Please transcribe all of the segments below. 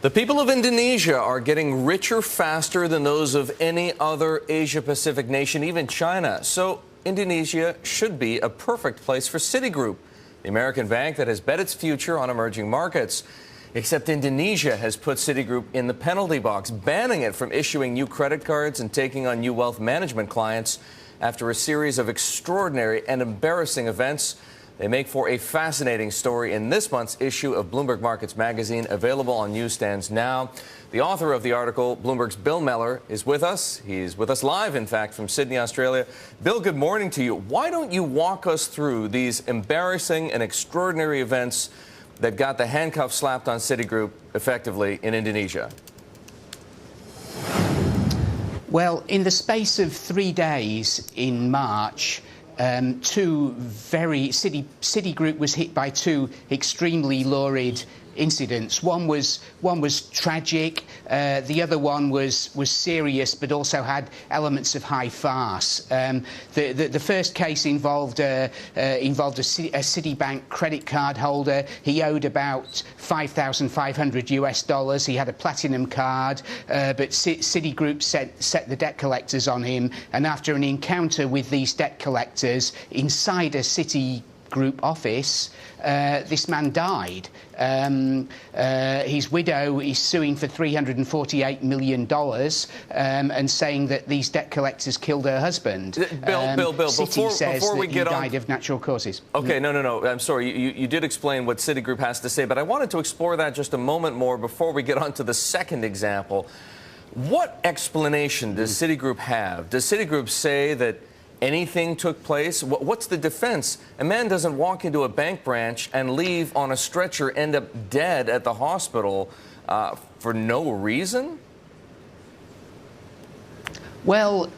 The people of Indonesia are getting richer faster than those of any other Asia-Pacific nation, even China. So Indonesia should be a perfect place for Citigroup, the American bank that has bet its future on emerging markets. Except Indonesia has put Citigroup in the penalty box, banning it from issuing new credit cards and taking on new wealth management clients after a series of extraordinary and embarrassing events. They make for a fascinating story in this month's issue of Bloomberg Markets magazine, available on newsstands now. The author of the article, Bloomberg's Bill Mellor, is with us. He's with us live, in fact, from Sydney, Australia. Bill, good morning to you. Why don't you walk us through these embarrassing and extraordinary events that got the handcuffs slapped on Citigroup effectively in Indonesia? Well, in the space of 3 days in March, Citigroup was hit by two extremely lurid incidents. One was tragic. The other one was serious, but also had elements of high farce. The first case involved a Citibank credit card holder. He owed about $5,500 US. He had a platinum card, but Citigroup set the debt collectors on him. And after an encounter with these debt collectors inside a Citigroup office, this man died. His widow is suing for $348 million and saying that these debt collectors killed her husband. Bill, before we get on, he died of natural causes. Okay, no. I'm sorry. You did explain what Citigroup has to say, but I wanted to explore that just a moment more before we get on to the second example. What explanation does Citigroup have? Does Citigroup say that anything took place? What's the defense? A man doesn't walk into a bank branch and leave on a stretcher, end up dead at the hospital for no reason? Well,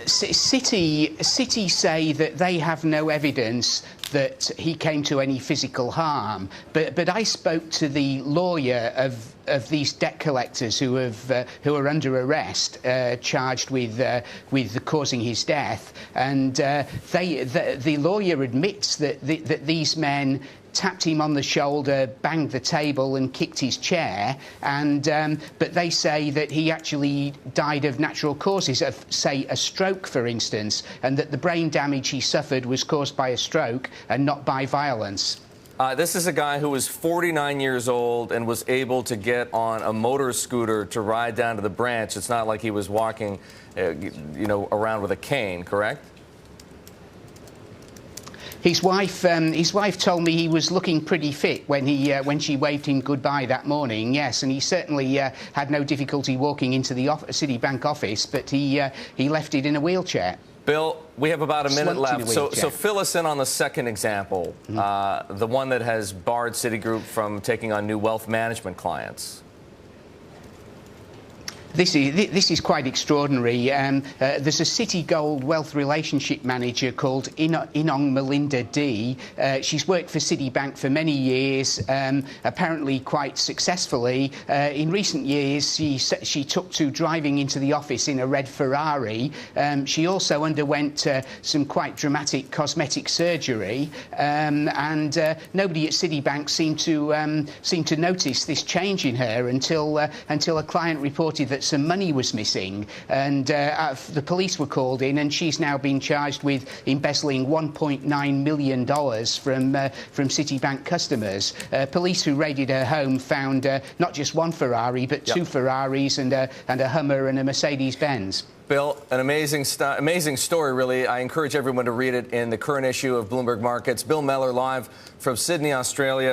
Citi say that they have no evidence that he came to any physical harm. But I spoke to the lawyer of these debt collectors who are under arrest, charged with causing his death, and the lawyer admits that these men tapped him on the shoulder, banged the table and kicked his chair, but they say that he actually died of natural causes, of, say, a stroke, for instance, and that the brain damage he suffered was caused by a stroke and not by violence. This is a guy who was 49 years old and was able to get on a motor scooter to ride down to the branch. It's not like he was walking, around with a cane, correct? His wife told me he was looking pretty fit when she waved him goodbye that morning. Yes, and he certainly had no difficulty walking into the Citibank office, but he left it in a wheelchair. Bill, we have about a minute left, so fill us in on the second example, the one that has barred Citigroup from taking on new wealth management clients. This is quite extraordinary. There's a Citigold wealth relationship manager called Inong Melinda D. She's worked for Citibank for many years, apparently quite successfully. In recent years, she took to driving into the office in a red Ferrari. She also underwent some quite dramatic cosmetic surgery, and nobody at Citibank seemed to notice this change in her until a client reported that some money was missing, and the police were called in, and she's now been charged with embezzling $1.9 million from Citibank customers. Police who raided her home found not just one Ferrari, but two Ferraris and a Hummer and a Mercedes-Benz. Bill, an amazing story, really. I encourage everyone to read it in the current issue of Bloomberg Markets. Bill Mellor, live from Sydney, Australia.